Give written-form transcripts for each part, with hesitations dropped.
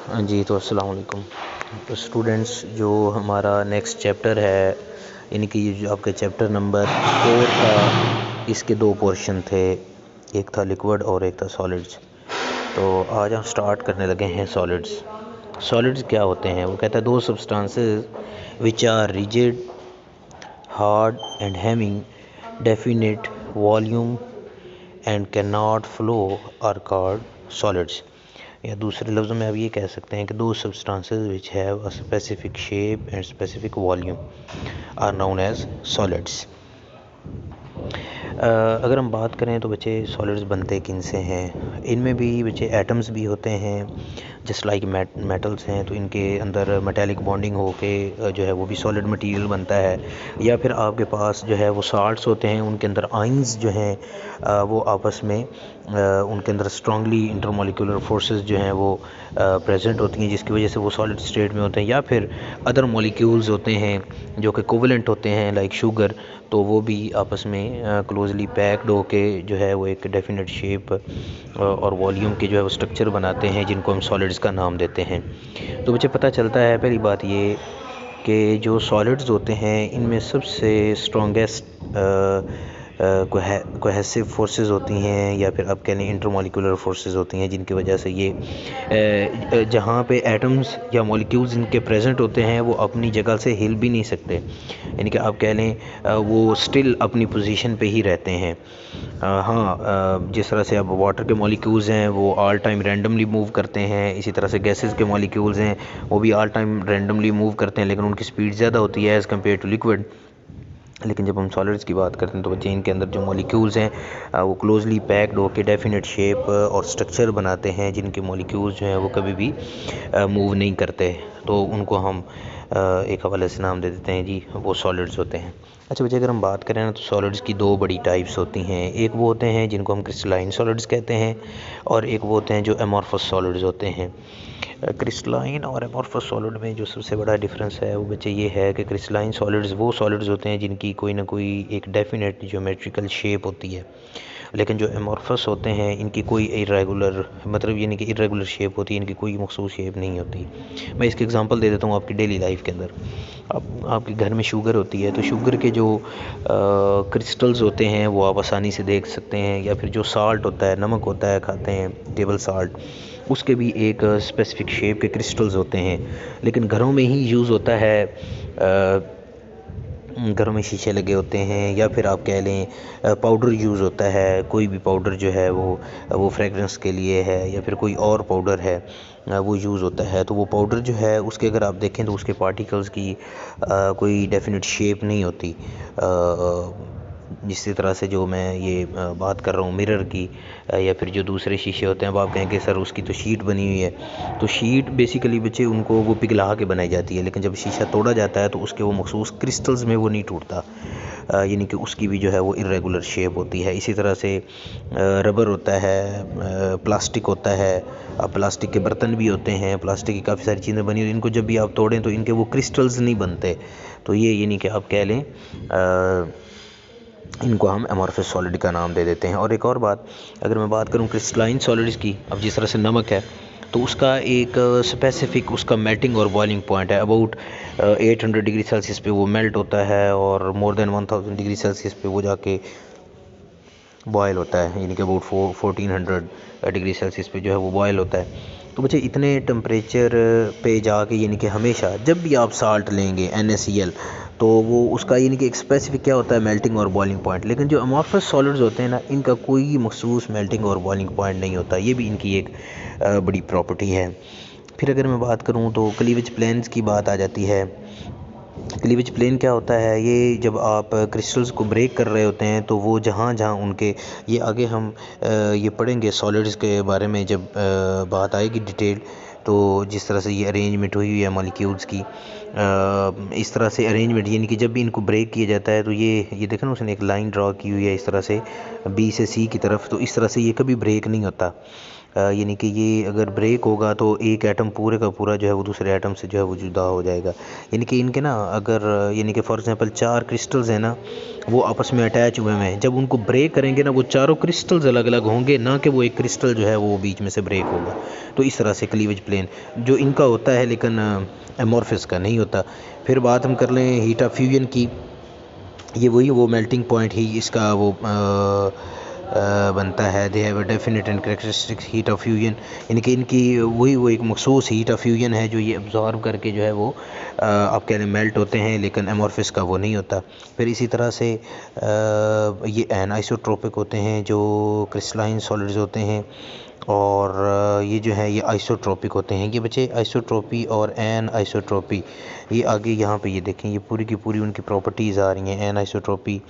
हाँ जी, तो अस्सलाम वालेकुम। तो स्टूडेंट्स, जो हमारा नेक्स्ट चैप्टर है, इनकी जो आपके चैप्टर नंबर 4 था, इसके दो पोर्शन थे, एक था लिक्विड और एक था सॉलिड्स। तो आज हम स्टार्ट करने लगे हैं सॉलिड्स। सॉलिड्स क्या होते हैं? वो कहता है those substances which are rigid, hard and having definite volume and can not flow are called solids. या दूसरे लफ्ज़ों में आप ये कह सकते हैं कि those substances which have a specific shape and specific volume are known as solids. अगर हम बात करें तो बच्चे सॉलिड्स बनते किन से हैं? इनमें भी बच्चे एटम्स भी होते हैं, जस्ट लाइक मेटल्स हैं, तो इनके अंदर मेटालिक बॉन्डिंग होके जो है वो भी सॉलिड मटेरियल बनता है। या फिर आपके पास जो है वो साल्ट्स होते हैं, उनके अंदर आइंस जो हैं वो आपस में उनके अंदर स्ट्रांगली इंटरमोलिकुलर फोर्सेस जो हैं वो प्रेजेंट होती हैं, जिसकी वजह से वो सॉलिड स्टेट में होते हैं। या फिर अदर मॉलिक्यूल्स होते हैं जो कि कोवेलेंट होते हैं, लाइक शुगर, तो वो भी आपस में क्लोजली पैक्ड होके जो है वो एक डेफिनेट शेप और वॉल्यूम के जो है वो स्ट्रक्चर बनाते हैं, जिनको हम सॉलिड्स का नाम देते हैं। तो मुझे पता चलता है पहली बात ये कि जो सॉलिड्स होते हैं इनमें सबसे स्ट्रॉन्गेस्ट कोहेसिव फोर्सेस होती हैं, या फिर आप कह लें इंटरमॉलिक्यूलर फोर्सेस होती हैं, जिनकी वजह से ये जहाँ पे एटम्स या मॉलिक्यूल्स इनके प्रेजेंट होते हैं वो अपनी जगह से हिल भी नहीं सकते, यानी कि आप कह लें वो स्टिल अपनी पोजीशन पे ही रहते हैं। हाँ, जिस तरह से अब वाटर के मॉलिक्यूल्स हैं वो ऑल टाइम रैंडमली मूव करते हैं, इसी तरह से गैसेस के मॉलिक्यूल्स हैं वो भी ऑल टाइम रैंडमली मूव करते हैं, लेकिन उनकी स्पीड ज़्यादा होती है एज़ कम्पेयर टू लिक्विड। लेकिन जब हम सॉलिड्स की बात करते हैं तो बच्चे इनके अंदर जो मॉलिक्यूल्स हैं वो क्लोजली पैक्ड होकर डेफिनेट शेप और स्ट्रक्चर बनाते हैं, जिनके मॉलिक्यूल्स जो हैं वो कभी भी मूव नहीं करते, तो उनको हम एक हवाले से नाम दे देते हैं जी, वो सॉलिड्स होते हैं। अच्छा बच्चे, अगर हम बात करें ना तो सॉलिड्स की दो बड़ी टाइप्स होती हैं। एक वो होते हैं जिनको हम क्रिस्टलाइन सॉलिड्स कहते हैं, और एक वो होते हैं जो एमॉर्फस सॉलिड्स होते हैं। क्रिस्टलाइन और एमॉर्फस सॉलिड में जो सबसे बड़ा डिफरेंस है वो बच्चे ये है कि क्रिस्टलाइन सॉलिड्स वो सॉलिड्स होते हैं जिनकी कोई ना कोई एक डेफिनेट ज्योमेट्रिकल शेप होती है, लेकिन जो एमॉर्फस होते हैं इनकी कोई इरेगुलर, मतलब यानी कि इरेगुलर शेप होती है, इनकी कोई मखसूस शेप नहीं होती। मैं इसकी एग्जांपल दे देता हूँ आपकी डेली लाइफ के अंदर। आपके घर में शुगर होती है, तो शुगर के जो क्रिस्टल्स होते हैं वो आप आसानी से देख सकते हैं, या फिर जो साल्ट होता है, नमक होता है, खाते हैं टेबल साल्ट, उसके भी एक स्पेसिफिक शेप के क्रिस्टल्स होते हैं। लेकिन घरों में ही यूज़ होता है, घरों में शीशे लगे होते हैं, या फिर आप कह लें पाउडर यूज़ होता है, कोई भी पाउडर जो है वो फ्रेगरेंस के लिए है, या फिर कोई और पाउडर है वो यूज़ होता है। तो वो पाउडर जो है उसके अगर आप देखें तो उसके पार्टिकल्स की कोई डेफिनेट शेप नहीं होती। जिस तरह से जो मैं ये बात कर रहा हूँ मिरर की, या फिर जो दूसरे शीशे होते हैं, अब आप कहेंगे सर उसकी तो शीट बनी हुई है, तो शीट बेसिकली बच्चे उनको वो पिघला के बनाई जाती है, लेकिन जब शीशा तोड़ा जाता है तो उसके वो मखसूस क्रिस्टल्स में वो नहीं टूटता, यानी कि उसकी भी जो है वो इरेगुलर शेप होती है। इसी तरह से रबर होता है, प्लास्टिक होता है, अब प्लास्टिक के बर्तन भी होते हैं, प्लास्टिक की काफ़ी सारी चीज़ें बनी हुई, इनको जब भी आप तोड़ें तो इनके वो क्रिस्टल्स नहीं बनते। तो ये यानी कि आप कह लें इनको हम एमॉर्फस सॉलिड का नाम दे देते हैं। और एक और बात, अगर मैं बात करूं क्रिस्टलाइन सॉलिड्स की, अब जिस तरह से नमक है तो उसका एक स्पेसिफिक उसका मेल्टिंग और बॉइलिंग पॉइंट है, अबाउट 800 डिग्री सेल्सियस पे वो मेल्ट होता है, और मोर देन 1000 डिग्री सेल्सियस पे वो जाके बॉयल होता है, यानी कि अबाउट 1400 डिग्री सेल्सियस पे जो है वो बॉयल होता है। तो बच्चे इतने टेम्परेचर पे जाके, यानी कि हमेशा जब भी आप साल्ट लेंगे NaCl, तो वो उसका यानी कि एक स्पेसिफिक क्या होता है, मेल्टिंग और बॉइलिंग पॉइंट। लेकिन जो अमॉर्फस सॉलिड्स होते हैं ना, इनका कोई मखसूस मेल्टिंग और बॉइलिंग पॉइंट नहीं होता, ये भी इनकी एक बड़ी प्रॉपर्टी है। फिर अगर मैं बात करूँ तो क्लीवेज प्लेन्स की बात आ जाती है। क्लीवेज प्लेन क्या होता है? ये जब आप क्रिस्टल्स को ब्रेक कर रहे होते हैं तो वो जहाँ जहाँ उनके, ये आगे हम ये पढ़ेंगे सॉलिड्स के बारे में जब बात आएगी डिटेल, तो जिस तरह से ये अरेंजमेंट हुई हुई है मॉलिक्यूल्स की, इस तरह से अरेंजमेंट, यानी कि जब भी इनको ब्रेक किया जाता है तो ये देखो ना, उसने एक लाइन ड्रॉ की हुई है इस तरह से B से C की तरफ, तो इस तरह से ये कभी ब्रेक नहीं होता। यानी कि ये अगर ब्रेक होगा तो एक एटम पूरे का पूरा जो है वो दूसरे एटम से जो है वो जुदा हो जाएगा। यानी कि इनके ना अगर यानी कि फॉर एग्जांपल 4 क्रिस्टल्स हैं ना, वो आपस में अटैच हुए हैं, जब उनको ब्रेक करेंगे ना वो चारों क्रिस्टल्स अलग अलग होंगे, ना कि वो एक क्रिस्टल जो है वो बीच में से ब्रेक होगा। तो इस तरह से क्लीवेज प्लेन जो इनका होता है, लेकिन एमॉर्फस का नहीं होता। फिर बात हम कर लें हीट ऑफ फ्यूजन की। ये वही वो मेल्टिंग पॉइंट ही इसका वो बनता है। They have a definite and characteristic heat of fusion, यानी कि इनकी वही वो एक मखसूस हीट ऑफ फ्यूजन है जो ये अब्जॉर्ब करके जो है वो आप कह लें मेल्ट होते हैं, लेकिन एमॉर्फस का वो नहीं होता। फिर इसी तरह से ये एनाइसोट्रोपिक होते हैं जो क्रिस्टलाइन सॉलिड्स होते हैं, और ये जो है ये आइसोट्रोपिक होते हैं। ये बच्चे आइसोट्रोपी और एन आइसोट्रोपी, ये आगे यहाँ पे ये देखें, ये पूरी की पूरी उनकी प्रॉपर्टीज़ आ रही हैं। एन आइसोट्रोपी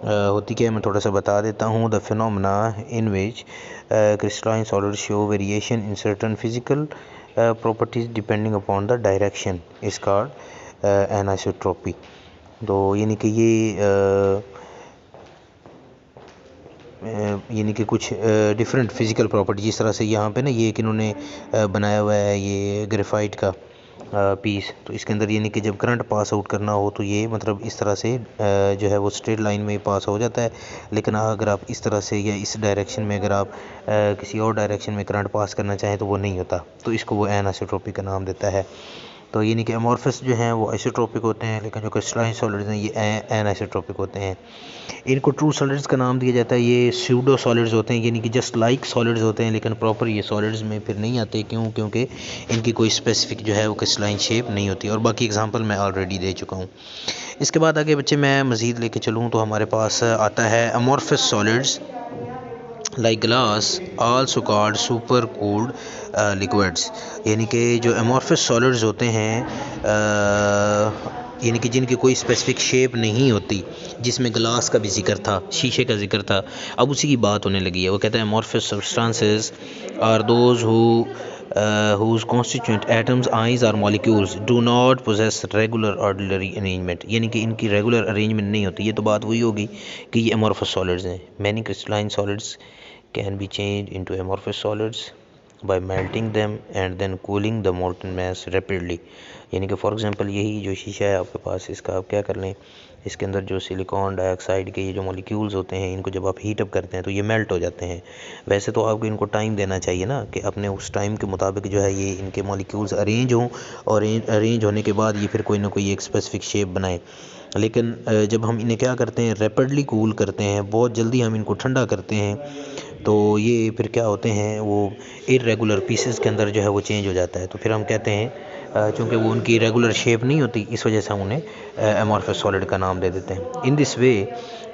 होती क्या है, मैं थोड़ा सा बता देता हूँ। The phenomena in which crystalline solid show variation in certain physical properties depending upon the direction is called an isotropy. तो यानी कि ये यानी कि कुछ डिफरेंट फिज़िकल प्रॉपर्टी, जिस तरह से यहाँ पे ना ये एक इन्होंने बनाया हुआ है ये ग्रेफाइट का पीस, तो इसके अंदर यानी कि जब करंट पास आउट करना हो तो ये मतलब इस तरह से जो है वो स्ट्रेट लाइन में पास हो जाता है। लेकिन अगर आप इस तरह से या इस डायरेक्शन में अगर आप किसी और डायरेक्शन में करंट पास करना चाहें तो वो नहीं होता, तो इसको वो एनाइसोट्रोपिक का नाम देता है। तो यानी कि एमॉर्फस जो हैं वो आइसोट्रोपिक होते हैं, लेकिन जो क्रिस्टलाइन सॉलिड्स हैं ये एनाइसोट्रोपिक होते हैं। इनको ट्रू सॉलिड्स का नाम दिया जाता है। ये स्यूडो सॉलिड्स होते हैं, यानी कि जस्ट लाइक सॉलिड्स होते हैं, लेकिन प्रॉपर ये सॉलिड्स में फिर नहीं आते। क्यों? क्योंकि इनकी कोई स्पेसिफिक जो है वो क्रिस्टलाइन शेप नहीं होती, और बाकी एग्जांपल मैं ऑलरेडी दे चुका हूँ। इसके बाद आगे बच्चे मैं मज़ीद लेके चलूँ तो हमारे पास आता है amorphous solids like glass also called super cooled liquids, यानी कि जो अमॉर्फस सॉलिड्स होते हैं यानी कि जिनकी कोई स्पेसिफिक शेप नहीं होती, जिसमें ग्लास का भी जिक्र था, शीशे का जिक्र था, अब उसी की बात होने लगी है। वो कहता है amorphous substances are those whose constituent atoms, ions or molecules do not possess regular ordinary arrangement, यानी कि इनकी रेगुलर अरेंजमेंट नहीं होती। ये तो बात वही होगी कि ये अमॉर्फस सॉलिड्स हैं। Many crystalline solids can be changed into amorphous solids by melting them and then cooling the molten mass rapidly, यानी कि फॉर एग्जांपल यही जो शीशा है आपके पास, इसका आप क्या कर लें, इसके अंदर जो सिलिकॉन डाइऑक्साइड के ये जो मॉलिक्यूल्स होते हैं, इनको जब आप हीट अप करते हैं तो ये मेल्ट हो जाते हैं। वैसे तो आपको इनको टाइम देना चाहिए ना, कि अपने उस टाइम के मुताबिक जो है ये इनके मॉलिक्यूल्स अरेंज हों, और अरेंज होने के बाद ये फिर कोई ना कोई एक स्पेसिफिक शेप बनाए। लेकिन जब हम इन्हें क्या करते हैं, रैपिडली कूल करते हैं, बहुत जल्दी हम इनको ठंडा करते हैं, तो ये फिर क्या होते हैं, वो इरेगुलर पीसेस के अंदर जो है वो चेंज हो जाता है। तो फिर हम कहते हैं चूँकि वो उनकी रेगुलर शेप नहीं होती, इस वजह से हम उन्हें अमॉर्फस सॉलिड का नाम दे देते हैं। In this way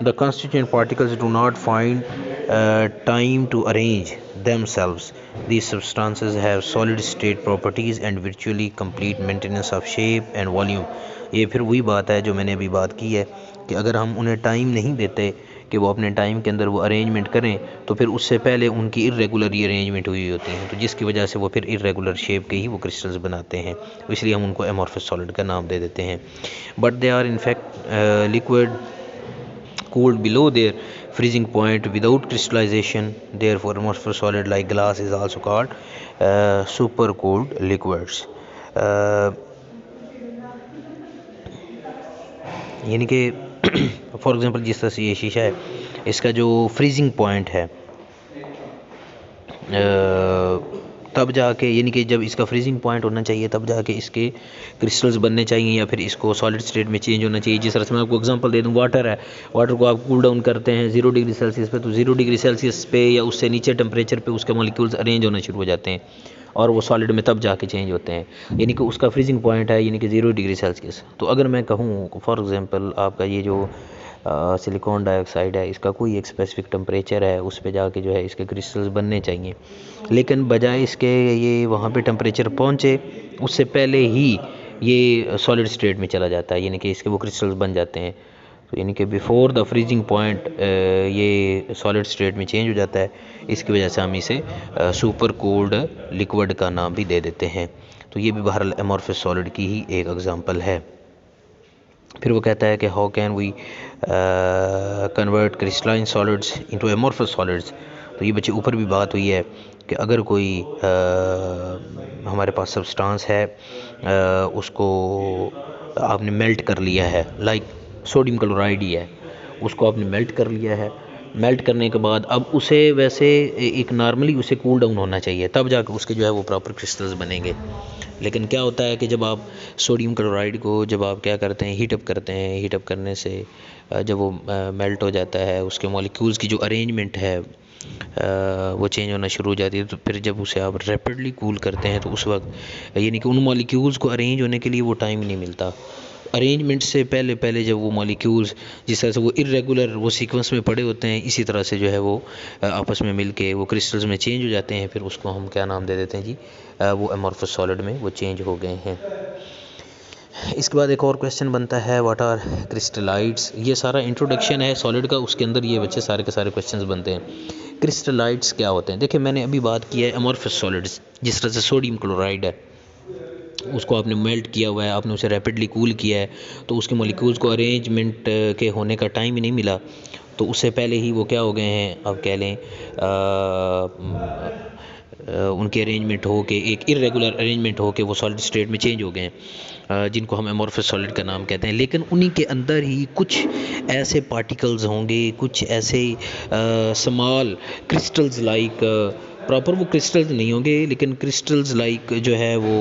the constituent particles do not find time to arrange themselves. These substances have solid state properties and virtually complete maintenance of shape and volume. ये फिर वही बात है जो मैंने अभी बात की है कि अगर हम उन्हें टाइम नहीं देते कि वो अपने टाइम के अंदर वो अरेंजमेंट करें, तो फिर उससे पहले उनकी इरेगुलर ही अरेंजमेंट हुई होती हैं, तो जिसकी वजह से वो फिर इरेगुलर शेप के ही वो क्रिस्टल्स बनाते हैं, इसलिए हम उनको अमॉर्फस सॉलिड का नाम दे देते हैं। But they are in fact liquid cooled below their freezing point without crystallization. Therefore amorphous solid like glass is also called super cooled liquids. यानी कि फॉर एग्जांपल जिस तरह से ये शीशा है, इसका जो फ्रीजिंग पॉइंट है तब जाके, यानी कि जब इसका फ्रीजिंग पॉइंट होना चाहिए तब जाके इसके क्रिस्टल्स बनने चाहिए, या फिर इसको सॉलिड स्टेट में चेंज होना चाहिए। जिस तरह से मैं आपको एग्जांपल दे दूं, वाटर है, वाटर को आप कूल डाउन करते हैं 0 डिग्री सेल्सियस पे, तो 0 डिग्री सेल्सियस पे या उससे नीचे टेम्परेचर पे उसके मॉलिक्यूल्स अरेंज होना शुरू हो जाते हैं, और वो सॉलिड में तब जाके चेंज होते हैं, यानी कि उसका फ्रीजिंग पॉइंट है यानी कि 0 डिग्री सेल्सियस। तो अगर मैं कहूँ फॉर एग्जांपल आपका ये जो सिलिकॉन डाइऑक्साइड है, इसका कोई एक स्पेसिफिक टेम्परेचर है, उस पे जाके जो है इसके क्रिस्टल्स बनने चाहिए, लेकिन बजाय इसके ये वहाँ पे टेम्परेचर पहुँचे उससे पहले ही ये सॉलिड स्टेट में चला जाता है, यानी कि इसके वो क्रिस्टल्स बन जाते हैं। तो यानी कि बिफोर द फ्रीजिंग पॉइंट ये सॉलिड स्टेट में चेंज हो जाता है, इसकी वजह से हम इसे सुपर कोल्ड लिक्विड का नाम भी दे देते हैं। तो ये भी बहरहाल अमॉर्फस सॉलिड की ही एक एग्जांपल है। फिर वो कहता है कि how can we convert crystalline solids into amorphous solids. तो ये बच्चे ऊपर भी बात हुई है कि अगर कोई हमारे पास सब्सटेंस है, उसको आपने मेल्ट कर लिया है, लाइक सोडियम क्लोराइड ही है, उसको आपने मेल्ट कर लिया है, मेल्ट करने के बाद अब उसे वैसे एक नॉर्मली उसे कूल डाउन होना चाहिए, तब जाकर उसके जो है वो प्रॉपर क्रिस्टल्स बनेंगे। लेकिन क्या होता है कि जब आप सोडियम क्लोराइड को जब आप क्या करते हैं, हीटअप करते हैं, हीटअप करने से जब वो मेल्ट हो जाता है, उसके मॉलिक्यूल्स की जो अरेंजमेंट है वो चेंज होना शुरू हो जाती है। तो फिर जब उसे आप रैपिडली कूल करते हैं तो उस वक्त यानी कि उन मॉलिक्यूल्स को अरेंज होने के लिए वो टाइम नहीं मिलता। अरेंजमेंट से पहले पहले जब वो मॉलिक्यूल्स जिस तरह से वो इरेगुलर वो सीक्वेंस में पड़े होते हैं, इसी तरह से जो है वो आपस में मिलके वो क्रिस्टल्स में चेंज हो जाते हैं। फिर उसको हम क्या नाम दे देते हैं जी, वो अमॉर्फस सॉलिड में वो चेंज हो गए हैं। इसके बाद एक और क्वेश्चन बनता है, व्हाट आर क्रिस्टलाइट्स। ये सारा इंट्रोडक्शन है सॉलिड का, उसके अंदर ये बच्चे सारे के सारे क्वेश्चंस बनते हैं। क्रिस्टलाइट्स क्या होते हैं? देखिए मैंने अभी बात की है अमॉर्फस सॉलिड्स, जिस तरह से सोडियम क्लोराइड है, उसको आपने मेल्ट किया हुआ है, आपने उसे रैपिडली कूल किया है, तो उसके मॉलिक्यूल्स को अरेंजमेंट के होने का टाइम ही नहीं मिला, तो उससे पहले ही वो क्या हो गए हैं, आप कह लें उनके अरेंजमेंट हो के एक इरेगुलर अरेंजमेंट हो के वो सॉलिड स्टेट में चेंज हो गए हैं, जिनको हम एमॉर्फस सॉलिड का नाम कहते हैं। लेकिन उन्हीं के अंदर ही कुछ ऐसे पार्टिकल्स होंगे, कुछ ऐसे स्मॉल क्रिस्टल्स लाइक, प्रॉपर वो क्रिस्टल्स नहीं होंगे लेकिन क्रिस्टल्स लाइक जो है वो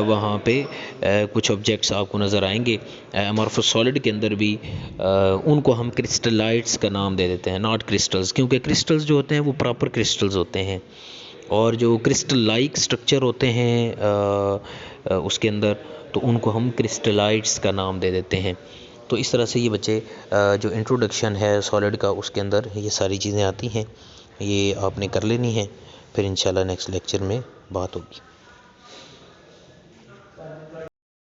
वहाँ पे कुछ ऑब्जेक्ट्स आपको नज़र आएंगे एमॉर्फस सॉलिड के अंदर भी। उनको हम क्रिस्टलाइट्स का नाम दे देते हैं, नॉट क्रिस्टल्स, क्योंकि क्रिस्टल्स जो होते हैं वो प्रॉपर क्रिस्टल्स होते हैं, और जो क्रिस्टल लाइक स्ट्रक्चर होते हैं उसके अंदर, तो उनको हम क्रिस्टलाइट्स का नाम दे देते हैं। तो इस तरह से ये बच्चे जो इंट्रोडक्शन है सॉलिड का, उसके अंदर ये सारी चीज़ें आती हैं, ये आपने कर लेनी है, फिर इंशाल्लाह नेक्स्ट लेक्चर में बात होगी।